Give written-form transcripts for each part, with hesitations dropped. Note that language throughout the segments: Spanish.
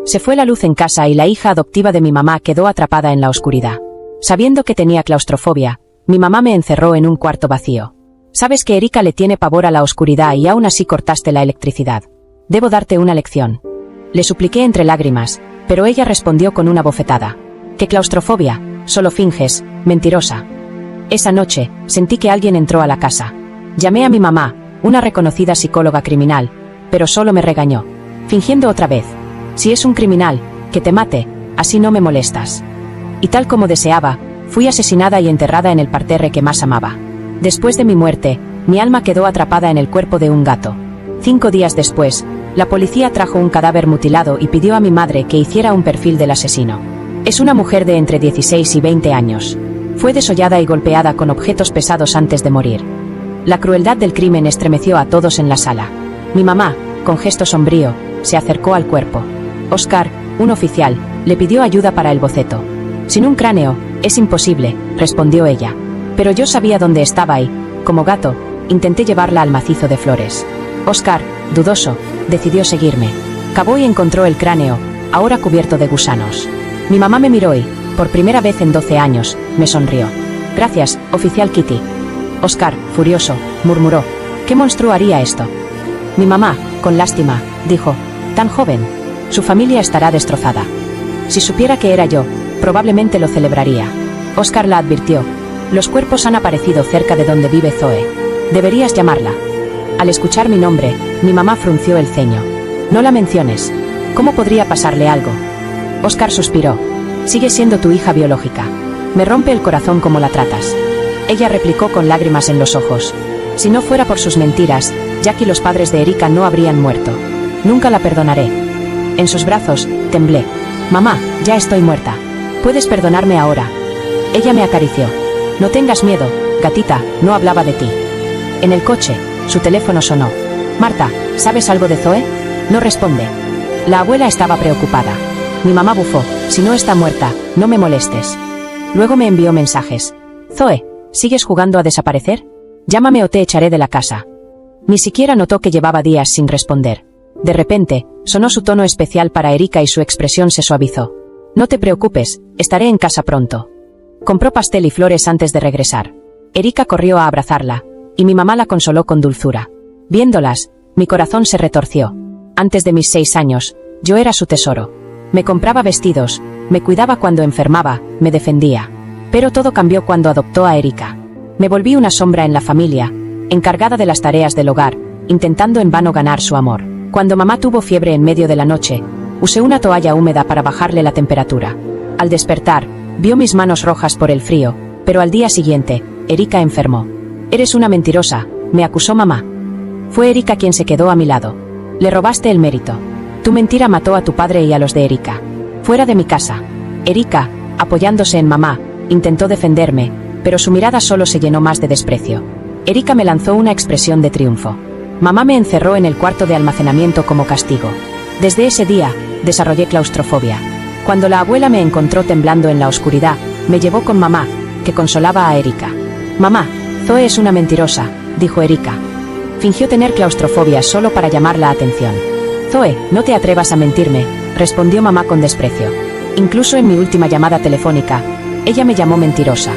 Se fue la luz en casa y la hija adoptiva de mi mamá quedó atrapada en la oscuridad. Sabiendo que tenía claustrofobia, mi mamá me encerró en un cuarto vacío. Sabes que Erika le tiene pavor a la oscuridad y aún así cortaste la electricidad. Debo darte una lección. Le supliqué entre lágrimas, pero ella respondió con una bofetada. ¿Qué claustrofobia? Solo finges, mentirosa. Esa noche, sentí que alguien entró a la casa. Llamé a mi mamá, una reconocida psicóloga criminal, pero solo me regañó. Fingiendo otra vez. Si es un criminal, que te mate, así no me molestas. Y tal como deseaba, fui asesinada y enterrada en el parterre que más amaba. Después de mi muerte, mi alma quedó atrapada en el cuerpo de un gato. 5 días después, la policía trajo un cadáver mutilado y pidió a mi madre que hiciera un perfil del asesino. Es una mujer de entre 16 y 20 años. Fue desollada y golpeada con objetos pesados antes de morir. La crueldad del crimen estremeció a todos en la sala. Mi mamá, con gesto sombrío, se acercó al cuerpo. Oscar, un oficial, le pidió ayuda para el boceto. Sin un cráneo, es imposible, respondió ella. Pero yo sabía dónde estaba y, como gato, intenté llevarla al macizo de flores. Oscar, dudoso, decidió seguirme. Cavó y encontró el cráneo, ahora cubierto de gusanos. Mi mamá me miró y, por primera vez en 12 años, me sonrió. Gracias, oficial Kitty. Oscar, furioso, murmuró. ¿Qué monstruo haría esto? Mi mamá, con lástima, dijo. Tan joven. Su familia estará destrozada. Si supiera que era yo, probablemente lo celebraría. Oscar la advirtió. Los cuerpos han aparecido cerca de donde vive Zoe. Deberías llamarla. Al escuchar mi nombre, mi mamá frunció el ceño. No la menciones. ¿Cómo podría pasarle algo? Oscar suspiró. Sigue siendo tu hija biológica. Me rompe el corazón como la tratas. Ella replicó con lágrimas en los ojos. Si no fuera por sus mentiras, Jack y los padres de Erika no habrían muerto. Nunca la perdonaré. En sus brazos, temblé. Mamá, ya estoy muerta. Puedes perdonarme ahora. Ella me acarició. No tengas miedo, gatita, no hablaba de ti. En el coche, su teléfono sonó. Marta, ¿sabes algo de Zoe? No responde. La abuela estaba preocupada. Mi mamá bufó. Si no está muerta, no me molestes. Luego me envió mensajes. Zoe, ¿sigues jugando a desaparecer? Llámame o te echaré de la casa. Ni siquiera notó que llevaba días sin responder. De repente, sonó su tono especial para Erika y su expresión se suavizó. No te preocupes, estaré en casa pronto. Compró pastel y flores antes de regresar. Erika corrió a abrazarla, y mi mamá la consoló con dulzura. Viéndolas, mi corazón se retorció. Antes de mis 6 años, yo era su tesoro. Me compraba vestidos, me cuidaba cuando enfermaba, me defendía. Pero todo cambió cuando adoptó a Erika. Me volví una sombra en la familia, encargada de las tareas del hogar, intentando en vano ganar su amor. Cuando mamá tuvo fiebre en medio de la noche, usé una toalla húmeda para bajarle la temperatura. Al despertar, vio mis manos rojas por el frío, pero al día siguiente, Erika enfermó. Eres una mentirosa, me acusó mamá. Fue Erika quien se quedó a mi lado. Le robaste el mérito. Tu mentira mató a tu padre y a los de Erika. Fuera de mi casa. Erika, apoyándose en mamá, intentó defenderme, pero su mirada solo se llenó más de desprecio. Erika me lanzó una expresión de triunfo. Mamá me encerró en el cuarto de almacenamiento como castigo. Desde ese día, desarrollé claustrofobia. Cuando la abuela me encontró temblando en la oscuridad, me llevó con mamá, que consolaba a Erika. Mamá, Zoe es una mentirosa, dijo Erika. Fingió tener claustrofobia solo para llamar la atención. Zoe, no te atrevas a mentirme, respondió mamá con desprecio. Incluso en mi última llamada telefónica, ella me llamó mentirosa.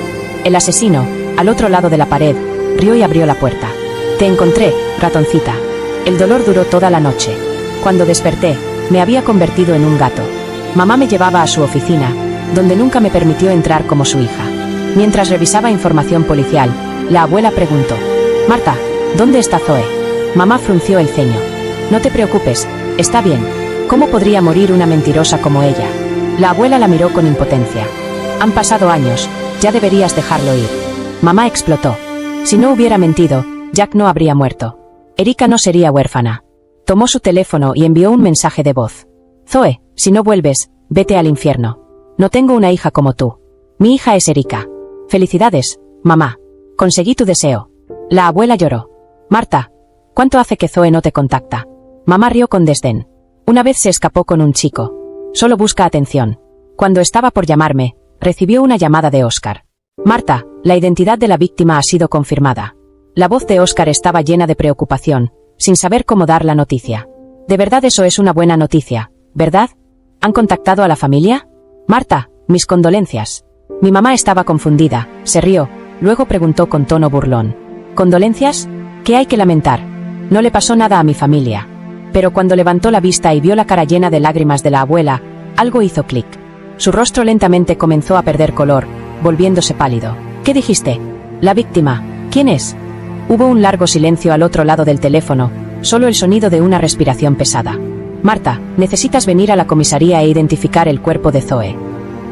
El asesino, al otro lado de la pared, rió y abrió la puerta. Te encontré, ratoncita. El dolor duró toda la noche. Cuando desperté, me había convertido en un gato. Mamá me llevaba a su oficina, donde nunca me permitió entrar como su hija. Mientras revisaba información policial, la abuela preguntó: Marta, ¿dónde está Zoe? Mamá frunció el ceño. No te preocupes, está bien. ¿Cómo podría morir una mentirosa como ella? La abuela la miró con impotencia. Han pasado años, ya deberías dejarlo ir. Mamá explotó. Si no hubiera mentido, Jack no habría muerto. Erika no sería huérfana. Tomó su teléfono y envió un mensaje de voz. Zoe, si no vuelves, vete al infierno. No tengo una hija como tú. Mi hija es Erika. Felicidades, mamá. Conseguí tu deseo. La abuela lloró. Marta, ¿cuánto hace que Zoe no te contacta? Mamá rió con desdén. Una vez se escapó con un chico. Solo busca atención. Cuando estaba por llamarme, recibió una llamada de Oscar. Marta, la identidad de la víctima ha sido confirmada. La voz de Oscar estaba llena de preocupación, sin saber cómo dar la noticia. De verdad eso es una buena noticia, ¿verdad? ¿Han contactado a la familia? Marta, mis condolencias. Mi mamá estaba confundida, se rió, luego preguntó con tono burlón. ¿Condolencias? ¿Qué hay que lamentar? No le pasó nada a mi familia. Pero cuando levantó la vista y vio la cara llena de lágrimas de la abuela, algo hizo clic. Su rostro lentamente comenzó a perder color, volviéndose pálido. ¿Qué dijiste? La víctima. ¿Quién es? Hubo un largo silencio al otro lado del teléfono, solo el sonido de una respiración pesada. Marta, necesitas venir a la comisaría e identificar el cuerpo de Zoe.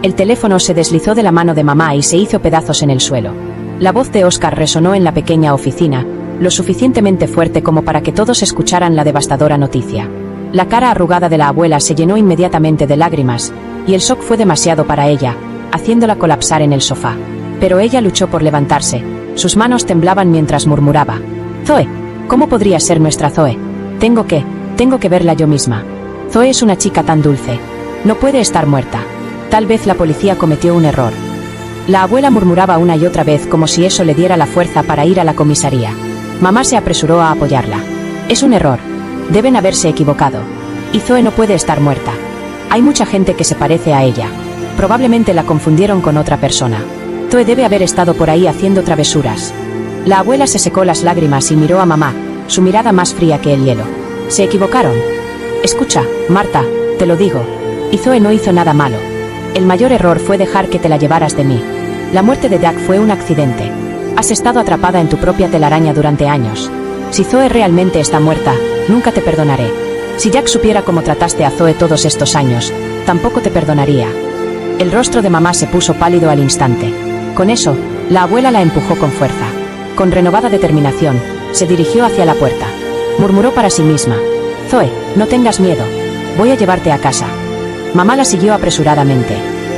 El teléfono se deslizó de la mano de mamá y se hizo pedazos en el suelo. La voz de Óscar resonó en la pequeña oficina, lo suficientemente fuerte como para que todos escucharan la devastadora noticia. La cara arrugada de la abuela se llenó inmediatamente de lágrimas, y el shock fue demasiado para ella, haciéndola colapsar en el sofá. Pero ella luchó por levantarse, sus manos temblaban mientras murmuraba. Zoe, ¿cómo podría ser nuestra Zoe? Tengo que verla yo misma. Zoe es una chica tan dulce. No puede estar muerta. Tal vez la policía cometió un error. La abuela murmuraba una y otra vez como si eso le diera la fuerza para ir a la comisaría. Mamá se apresuró a apoyarla. Es un error. Deben haberse equivocado. Y Zoe no puede estar muerta. Hay mucha gente que se parece a ella. Probablemente la confundieron con otra persona. Zoe debe haber estado por ahí haciendo travesuras. La abuela se secó las lágrimas y miró a mamá, su mirada más fría que el hielo. Se equivocaron. Escucha, Marta, te lo digo. Y Zoe no hizo nada malo. El mayor error fue dejar que te la llevaras de mí. La muerte de Jack fue un accidente. Has estado atrapada en tu propia telaraña durante años. Si Zoe realmente está muerta, nunca te perdonaré. Si Jack supiera cómo trataste a Zoe todos estos años, tampoco te perdonaría. El rostro de mamá se puso pálido al instante. Con eso, la abuela la empujó con fuerza. Con renovada determinación, se dirigió hacia la puerta. Murmuró para sí misma. Zoe, no tengas miedo. Voy a llevarte a casa. Mamá la siguió apresuradamente.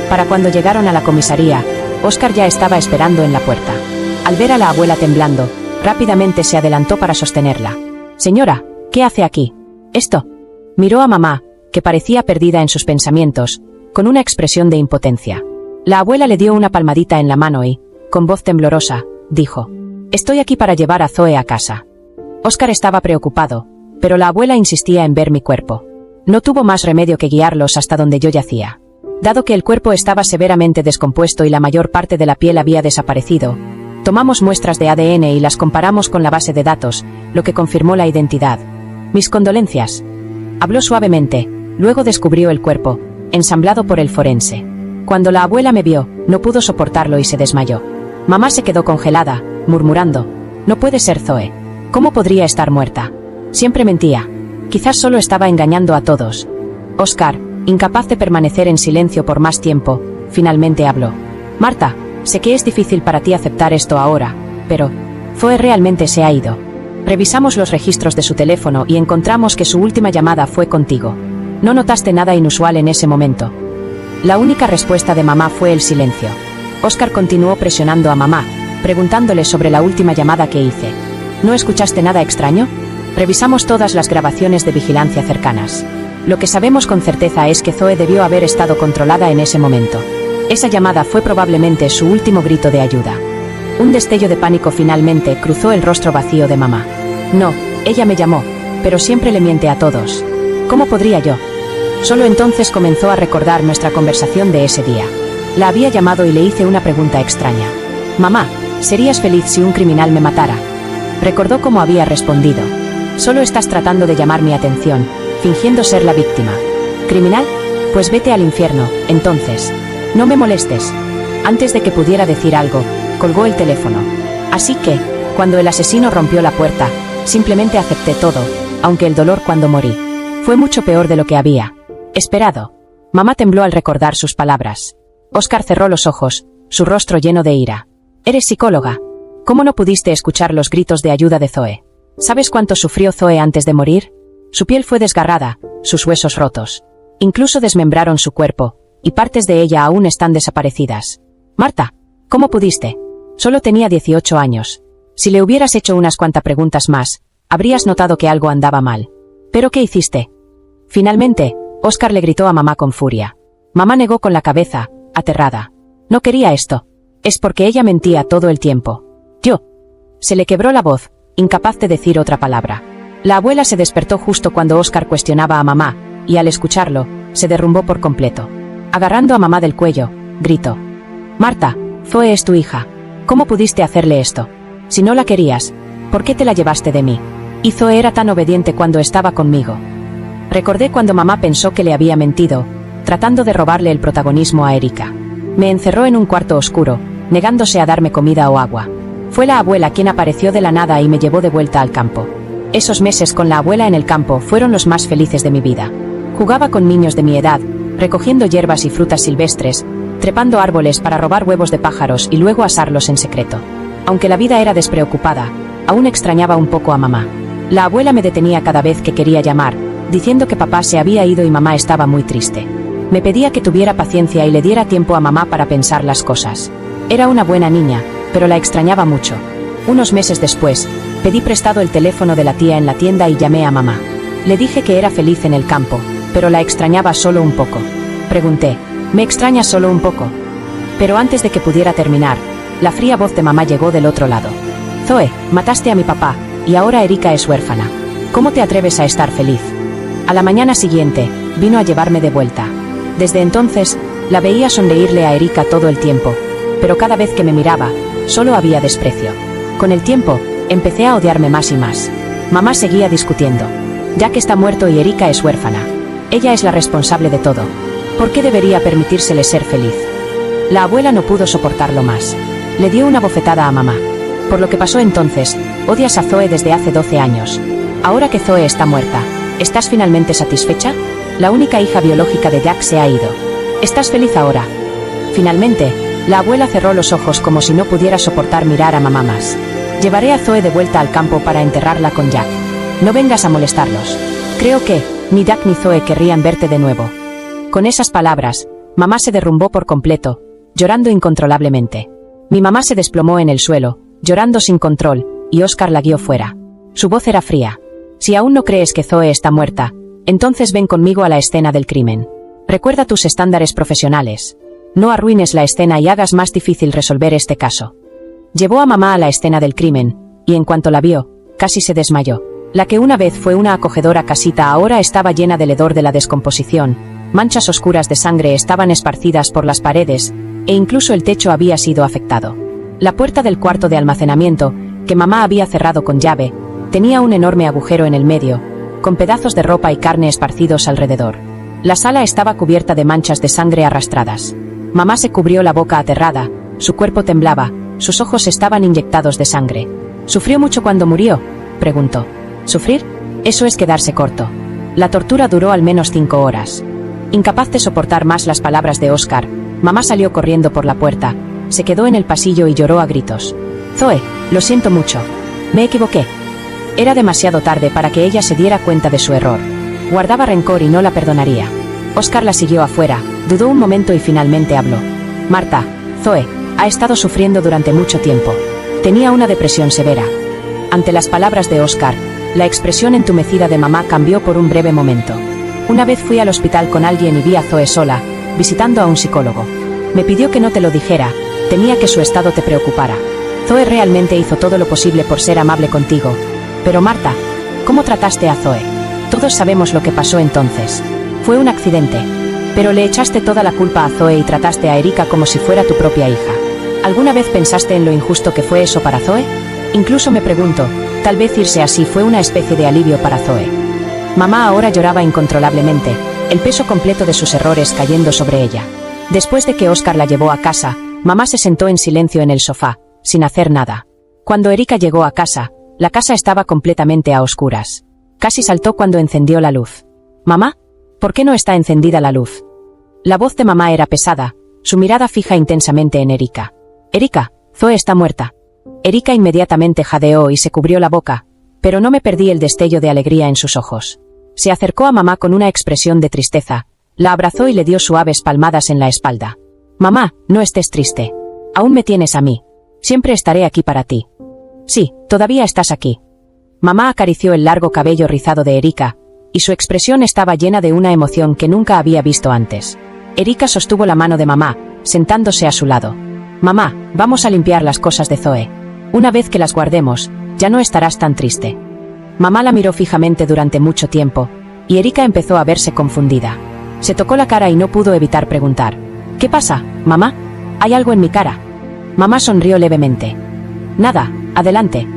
Para cuando llegaron a la comisaría, Óscar ya estaba esperando en la puerta. Al ver a la abuela temblando, rápidamente se adelantó para sostenerla. Señora, ¿qué hace aquí? Esto. Miró a mamá, que parecía perdida en sus pensamientos, con una expresión de impotencia. La abuela le dio una palmadita en la mano y, con voz temblorosa, dijo: Estoy aquí para llevar a Zoe a casa. Óscar estaba preocupado, pero la abuela insistía en ver mi cuerpo. No tuvo más remedio que guiarlos hasta donde yo yacía. Dado que el cuerpo estaba severamente descompuesto y la mayor parte de la piel había desaparecido, tomamos muestras de ADN y las comparamos con la base de datos, lo que confirmó la identidad. Mis condolencias. Habló suavemente, luego descubrió el cuerpo, ensamblado por el forense. Cuando la abuela me vio, no pudo soportarlo y se desmayó. Mamá se quedó congelada, murmurando: No puede ser Zoe. ¿Cómo podría estar muerta? Siempre mentía. Quizás solo estaba engañando a todos. Óscar, incapaz de permanecer en silencio por más tiempo, finalmente habló. Marta, sé que es difícil para ti aceptar esto ahora, pero Zoe realmente se ha ido. Revisamos los registros de su teléfono y encontramos que su última llamada fue contigo. No notaste nada inusual en ese momento. La única respuesta de mamá fue el silencio. Óscar continuó presionando a mamá, preguntándole sobre la última llamada que hice. ¿No escuchaste nada extraño? Revisamos todas las grabaciones de vigilancia cercanas. Lo que sabemos con certeza es que Zoe debió haber estado controlada en ese momento. Esa llamada fue probablemente su último grito de ayuda. Un destello de pánico finalmente cruzó el rostro vacío de mamá. No, ella me llamó, pero siempre le miente a todos. ¿Cómo podría yo? Solo entonces comenzó a recordar nuestra conversación de ese día. La había llamado y le hice una pregunta extraña. Mamá, ¿serías feliz si un criminal me matara? Recordó cómo había respondido. Solo estás tratando de llamar mi atención, fingiendo ser la víctima. ¿Criminal? Pues vete al infierno, entonces. No me molestes. Antes de que pudiera decir algo, colgó el teléfono. Así que, cuando el asesino rompió la puerta, simplemente acepté todo, aunque el dolor cuando morí fue mucho peor de lo que había esperado. Mamá tembló al recordar sus palabras. Óscar cerró los ojos, su rostro lleno de ira. Eres psicóloga. ¿Cómo no pudiste escuchar los gritos de ayuda de Zoe? ¿Sabes cuánto sufrió Zoe antes de morir? Su piel fue desgarrada, sus huesos rotos. Incluso desmembraron su cuerpo, y partes de ella aún están desaparecidas. Marta, ¿cómo pudiste? Solo tenía 18 años. Si le hubieras hecho unas cuantas preguntas más, habrías notado que algo andaba mal. ¿Pero qué hiciste? Finalmente, Óscar le gritó a mamá con furia. Mamá negó con la cabeza, aterrada. No quería esto. Es porque ella mentía todo el tiempo. Yo. Se le quebró la voz, incapaz de decir otra palabra. La abuela se despertó justo cuando Óscar cuestionaba a mamá, y al escucharlo, se derrumbó por completo. Agarrando a mamá del cuello, gritó: «Marta, Zoe es tu hija. ¿Cómo pudiste hacerle esto? Si no la querías, ¿por qué te la llevaste de mí? Y Zoe era tan obediente cuando estaba conmigo». Recordé cuando mamá pensó que le había mentido, tratando de robarle el protagonismo a Erika. Me encerró en un cuarto oscuro, negándose a darme comida o agua. Fue la abuela quien apareció de la nada y me llevó de vuelta al campo. Esos meses con la abuela en el campo fueron los más felices de mi vida. Jugaba con niños de mi edad, recogiendo hierbas y frutas silvestres, trepando árboles para robar huevos de pájaros y luego asarlos en secreto. Aunque la vida era despreocupada, aún extrañaba un poco a mamá. La abuela me detenía cada vez que quería llamar, diciendo que papá se había ido y mamá estaba muy triste. Me pedía que tuviera paciencia y le diera tiempo a mamá para pensar las cosas. Era una buena niña, pero la extrañaba mucho. Unos meses después, pedí prestado el teléfono de la tía en la tienda y llamé a mamá. Le dije que era feliz en el campo, pero la extrañaba solo un poco. Pregunté: «¿Me extrañas solo un poco?». Pero antes de que pudiera terminar, la fría voz de mamá llegó del otro lado. «Zoe, mataste a mi papá, y ahora Erika es huérfana. ¿Cómo te atreves a estar feliz?». A la mañana siguiente, vino a llevarme de vuelta. Desde entonces, la veía sonreírle a Erika todo el tiempo, pero cada vez que me miraba, solo había desprecio. Con el tiempo, empecé a odiarme más y más. Mamá seguía discutiendo. Jack está muerto y Erika es huérfana. Ella es la responsable de todo. ¿Por qué debería permitírsele ser feliz? La abuela no pudo soportarlo más. Le dio una bofetada a mamá. Por lo que pasó entonces, odias a Zoe desde hace 12 años. Ahora que Zoe está muerta, ¿estás finalmente satisfecha? La única hija biológica de Jack se ha ido. ¿Estás feliz ahora? Finalmente, la abuela cerró los ojos como si no pudiera soportar mirar a mamá más. Llevaré a Zoe de vuelta al campo para enterrarla con Jack. No vengas a molestarlos. Creo que ni Jack ni Zoe querrían verte de nuevo. Con esas palabras, mamá se derrumbó por completo, llorando incontrolablemente. Mi mamá se desplomó en el suelo, llorando sin control, y Oscar la guió fuera. Su voz era fría. Si aún no crees que Zoe está muerta, entonces ven conmigo a la escena del crimen. Recuerda tus estándares profesionales. No arruines la escena y hagas más difícil resolver este caso. Llevó a mamá a la escena del crimen, y en cuanto la vio, casi se desmayó. La que una vez fue una acogedora casita ahora estaba llena del hedor de la descomposición, manchas oscuras de sangre estaban esparcidas por las paredes, e incluso el techo había sido afectado. La puerta del cuarto de almacenamiento, que mamá había cerrado con llave, tenía un enorme agujero en el medio, con pedazos de ropa y carne esparcidos alrededor. La sala estaba cubierta de manchas de sangre arrastradas. Mamá se cubrió la boca aterrada, su cuerpo temblaba, sus ojos estaban inyectados de sangre. ¿Sufrió mucho cuando murió?, preguntó. ¿Sufrir? Eso es quedarse corto. La tortura duró al menos 5 horas. Incapaz de soportar más las palabras de Oscar, mamá salió corriendo por la puerta, se quedó en el pasillo y lloró a gritos. «Zoe, lo siento mucho. Me equivoqué». Era demasiado tarde para que ella se diera cuenta de su error. Guardaba rencor y no la perdonaría. Oscar la siguió afuera, dudó un momento y finalmente habló. «Marta, Zoe ha estado sufriendo durante mucho tiempo. Tenía una depresión severa». Ante las palabras de Oscar, la expresión entumecida de mamá cambió por un breve momento. «Una vez fui al hospital con alguien y vi a Zoe sola, visitando a un psicólogo. Me pidió que no te lo dijera, temía que su estado te preocupara. Zoe realmente hizo todo lo posible por ser amable contigo. Pero Marta, ¿cómo trataste a Zoe? Todos sabemos lo que pasó entonces. Fue un accidente. Pero le echaste toda la culpa a Zoe y trataste a Erika como si fuera tu propia hija. ¿Alguna vez pensaste en lo injusto que fue eso para Zoe? Incluso me pregunto, tal vez irse así fue una especie de alivio para Zoe». Mamá ahora lloraba incontrolablemente, el peso completo de sus errores cayendo sobre ella. Después de que Oscar la llevó a casa, mamá se sentó en silencio en el sofá, sin hacer nada. Cuando Erika llegó a casa, la casa estaba completamente a oscuras. Casi saltó cuando encendió la luz. «Mamá, ¿por qué no está encendida la luz?». La voz de mamá era pesada, su mirada fija intensamente en Erika. «Erika, Zoe está muerta». Erika inmediatamente jadeó y se cubrió la boca, pero no me perdí el destello de alegría en sus ojos. Se acercó a mamá con una expresión de tristeza, la abrazó y le dio suaves palmadas en la espalda. «Mamá, no estés triste. Aún me tienes a mí. Siempre estaré aquí para ti». «Sí, todavía estás aquí». Mamá acarició el largo cabello rizado de Erika, y su expresión estaba llena de una emoción que nunca había visto antes. Erika sostuvo la mano de mamá, sentándose a su lado. «Mamá, vamos a limpiar las cosas de Zoe. Una vez que las guardemos, ya no estarás tan triste». Mamá la miró fijamente durante mucho tiempo, y Erika empezó a verse confundida. Se tocó la cara y no pudo evitar preguntar: ¿Qué pasa, mamá? ¿Hay algo en mi cara? Mamá sonrió levemente. Nada, adelante.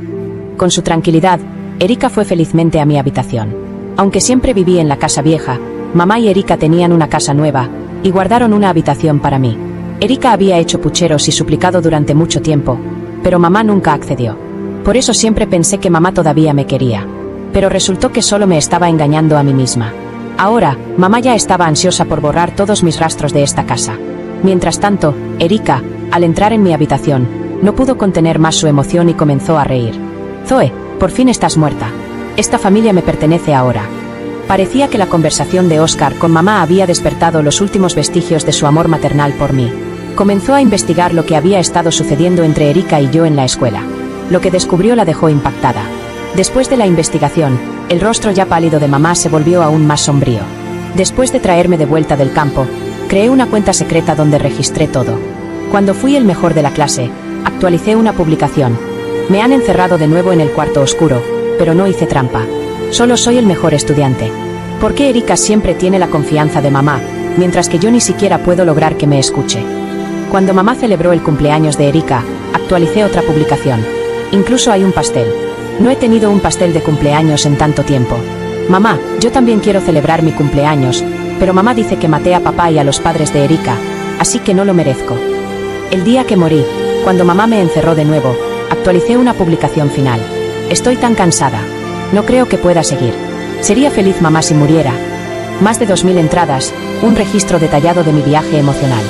Con su tranquilidad, Erika fue felizmente a mi habitación. Aunque siempre viví en la casa vieja, mamá y Erika tenían una casa nueva, y guardaron una habitación para mí. Erika había hecho pucheros y suplicado durante mucho tiempo, pero mamá nunca accedió. Por eso siempre pensé que mamá todavía me quería. Pero resultó que solo me estaba engañando a mí misma. Ahora, mamá ya estaba ansiosa por borrar todos mis rastros de esta casa. Mientras tanto, Erika, al entrar en mi habitación, no pudo contener más su emoción y comenzó a reír. Zoe, por fin estás muerta. Esta familia me pertenece ahora. Parecía que la conversación de Oscar con mamá había despertado los últimos vestigios de su amor maternal por mí. Comenzó a investigar lo que había estado sucediendo entre Erika y yo en la escuela. Lo que descubrió la dejó impactada. Después de la investigación, el rostro ya pálido de mamá se volvió aún más sombrío. Después de traerme de vuelta del campo, creé una cuenta secreta donde registré todo. Cuando fui el mejor de la clase, actualicé una publicación. Me han encerrado de nuevo en el cuarto oscuro, pero no hice trampa. Solo soy el mejor estudiante. ¿Por qué Erika siempre tiene la confianza de mamá, mientras que yo ni siquiera puedo lograr que me escuche? Cuando mamá celebró el cumpleaños de Erika, actualicé otra publicación. Incluso hay un pastel. No he tenido un pastel de cumpleaños en tanto tiempo. Mamá, yo también quiero celebrar mi cumpleaños, pero mamá dice que maté a papá y a los padres de Erika, así que no lo merezco. El día que morí, cuando mamá me encerró de nuevo, actualicé una publicación final. Estoy tan cansada. No creo que pueda seguir. Sería feliz mamá si muriera. Más de 2000 entradas, un registro detallado de mi viaje emocional.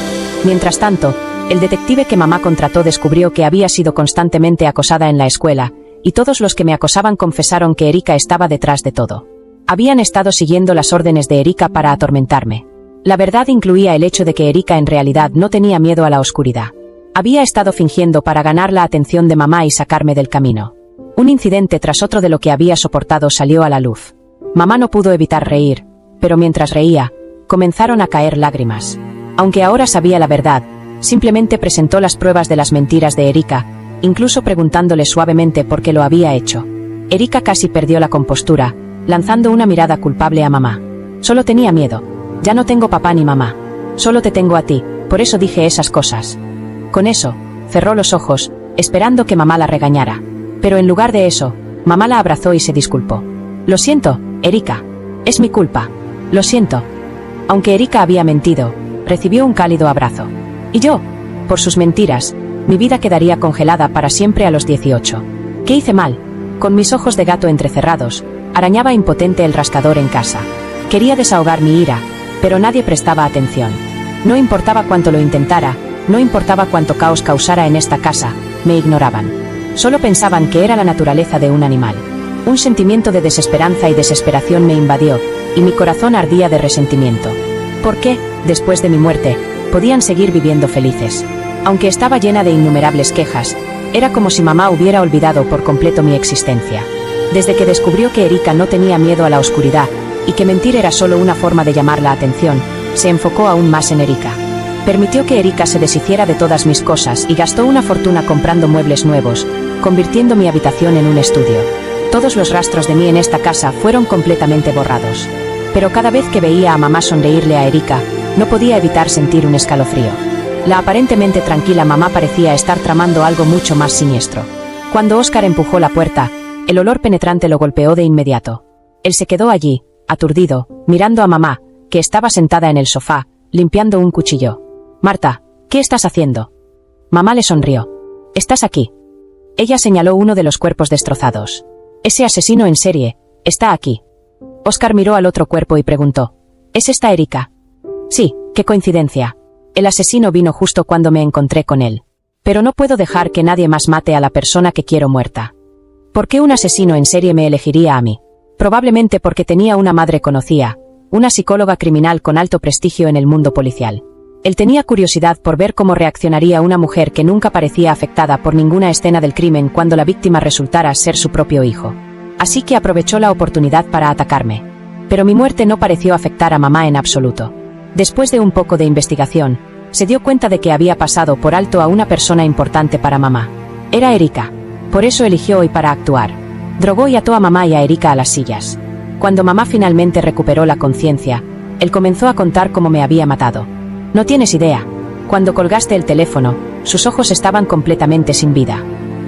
Mientras tanto, el detective que mamá contrató descubrió que había sido constantemente acosada en la escuela, y todos los que me acosaban confesaron que Erika estaba detrás de todo. Habían estado siguiendo las órdenes de Erika para atormentarme. La verdad incluía el hecho de que Erika en realidad no tenía miedo a la oscuridad. Había estado fingiendo para ganar la atención de mamá y sacarme del camino. Un incidente tras otro de lo que había soportado salió a la luz. Mamá no pudo evitar reír, pero mientras reía, comenzaron a caer lágrimas. Aunque ahora sabía la verdad, simplemente presentó las pruebas de las mentiras de Erika, incluso preguntándole suavemente por qué lo había hecho. Erika casi perdió la compostura, lanzando una mirada culpable a mamá. Solo tenía miedo. Ya no tengo papá ni mamá. Solo te tengo a ti, por eso dije esas cosas. Con eso, cerró los ojos, esperando que mamá la regañara. Pero en lugar de eso, mamá la abrazó y se disculpó. Lo siento, Erika. Es mi culpa. Lo siento. Aunque Erika había mentido, recibió un cálido abrazo. Y yo, por sus mentiras, mi vida quedaría congelada para siempre a los 18. ¿Qué hice mal? Con mis ojos de gato entrecerrados, arañaba impotente el rascador en casa. Quería desahogar mi ira, pero nadie prestaba atención. No importaba cuánto lo intentara, no importaba cuánto caos causara en esta casa, me ignoraban. Solo pensaban que era la naturaleza de un animal. Un sentimiento de desesperanza y desesperación me invadió, y mi corazón ardía de resentimiento. ¿Por qué, después de mi muerte, podían seguir viviendo felices? Aunque estaba llena de innumerables quejas, era como si mamá hubiera olvidado por completo mi existencia. Desde que descubrió que Erika no tenía miedo a la oscuridad, y que mentir era solo una forma de llamar la atención, se enfocó aún más en Erika. Permitió que Erika se deshiciera de todas mis cosas y gastó una fortuna comprando muebles nuevos, convirtiendo mi habitación en un estudio. Todos los rastros de mí en esta casa fueron completamente borrados. Pero cada vez que veía a mamá sonreírle a Erika, no podía evitar sentir un escalofrío. La aparentemente tranquila mamá parecía estar tramando algo mucho más siniestro. Cuando Oscar empujó la puerta, el olor penetrante lo golpeó de inmediato. Él se quedó allí, aturdido, mirando a mamá, que estaba sentada en el sofá, limpiando un cuchillo. «Marta, ¿qué estás haciendo?» Mamá le sonrió. «Estás aquí». Ella señaló uno de los cuerpos destrozados. «Ese asesino en serie, está aquí». Oscar miró al otro cuerpo y preguntó. «¿Es esta Erika?» «Sí, qué coincidencia. El asesino vino justo cuando me encontré con él. Pero no puedo dejar que nadie más mate a la persona que quiero muerta. ¿Por qué un asesino en serie me elegiría a mí? Probablemente porque tenía una madre conocida, una psicóloga criminal con alto prestigio en el mundo policial. Él tenía curiosidad por ver cómo reaccionaría una mujer que nunca parecía afectada por ninguna escena del crimen cuando la víctima resultara ser su propio hijo. Así que aprovechó la oportunidad para atacarme. Pero mi muerte no pareció afectar a mamá en absoluto. Después de un poco de investigación, se dio cuenta de que había pasado por alto a una persona importante para mamá. Era Erika. Por eso eligió hoy para actuar. Drogó y ató a mamá y a Erika a las sillas. Cuando mamá finalmente recuperó la conciencia, él comenzó a contar cómo me había matado. No tienes idea. Cuando colgaste el teléfono, sus ojos estaban completamente sin vida.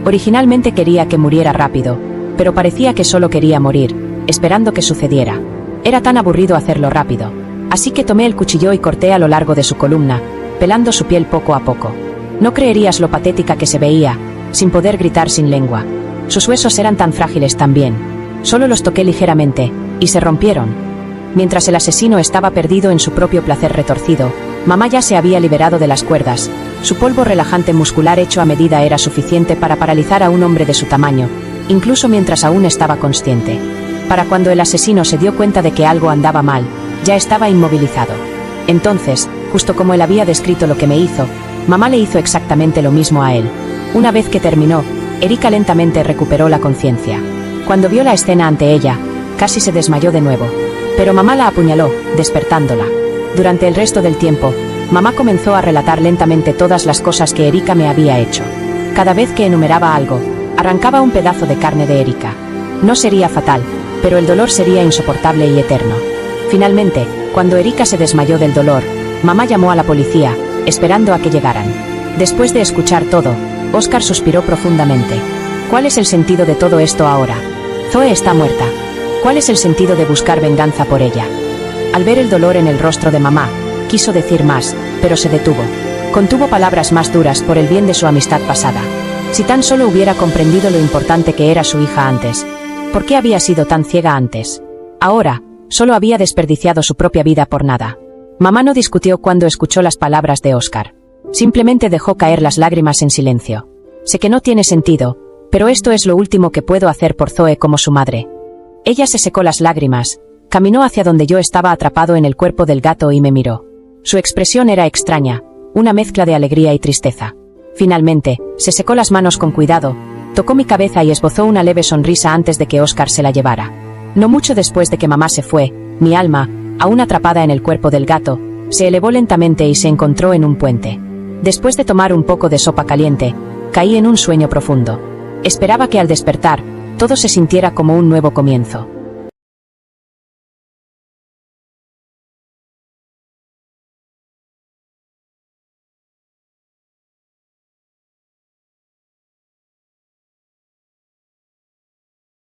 Originalmente quería que muriera rápido, pero parecía que solo quería morir, esperando que sucediera. Era tan aburrido hacerlo rápido. Así que tomé el cuchillo y corté a lo largo de su columna, pelando su piel poco a poco. No creerías lo patética que se veía, sin poder gritar sin lengua. Sus huesos eran tan frágiles también. Solo los toqué ligeramente, y se rompieron. Mientras el asesino estaba perdido en su propio placer retorcido, mamá ya se había liberado de las cuerdas. Su polvo relajante muscular hecho a medida era suficiente para paralizar a un hombre de su tamaño, incluso mientras aún estaba consciente. Para cuando el asesino se dio cuenta de que algo andaba mal, ya estaba inmovilizado. Entonces, justo como él había descrito lo que me hizo, mamá le hizo exactamente lo mismo a él. Una vez que terminó, Erika lentamente recuperó la conciencia. Cuando vio la escena ante ella, casi se desmayó de nuevo. Pero mamá la apuñaló, despertándola. Durante el resto del tiempo, mamá comenzó a relatar lentamente todas las cosas que Erika me había hecho. Cada vez que enumeraba algo, arrancaba un pedazo de carne de Erika. No sería fatal, pero el dolor sería insoportable y eterno. Finalmente, cuando Erika se desmayó del dolor, mamá llamó a la policía, esperando a que llegaran. Después de escuchar todo, Oscar suspiró profundamente. ¿Cuál es el sentido de todo esto ahora? Zoe está muerta. ¿Cuál es el sentido de buscar venganza por ella? Al ver el dolor en el rostro de mamá, quiso decir más, pero se detuvo. Contuvo palabras más duras por el bien de su amistad pasada. Si tan solo hubiera comprendido lo importante que era su hija antes. ¿Por qué había sido tan ciega antes? Ahora, solo había desperdiciado su propia vida por nada. Mamá no discutió cuando escuchó las palabras de Oscar. Simplemente dejó caer las lágrimas en silencio. Sé que no tiene sentido, pero esto es lo último que puedo hacer por Zoe como su madre. Ella se secó las lágrimas, caminó hacia donde yo estaba atrapado en el cuerpo del gato y me miró. Su expresión era extraña, una mezcla de alegría y tristeza. Finalmente, se secó las manos con cuidado, tocó mi cabeza y esbozó una leve sonrisa antes de que Oscar se la llevara. No mucho después de que mamá se fue, mi alma, aún atrapada en el cuerpo del gato, se elevó lentamente y se encontró en un puente. Después de tomar un poco de sopa caliente, caí en un sueño profundo. Esperaba que al despertar, todo se sintiera como un nuevo comienzo.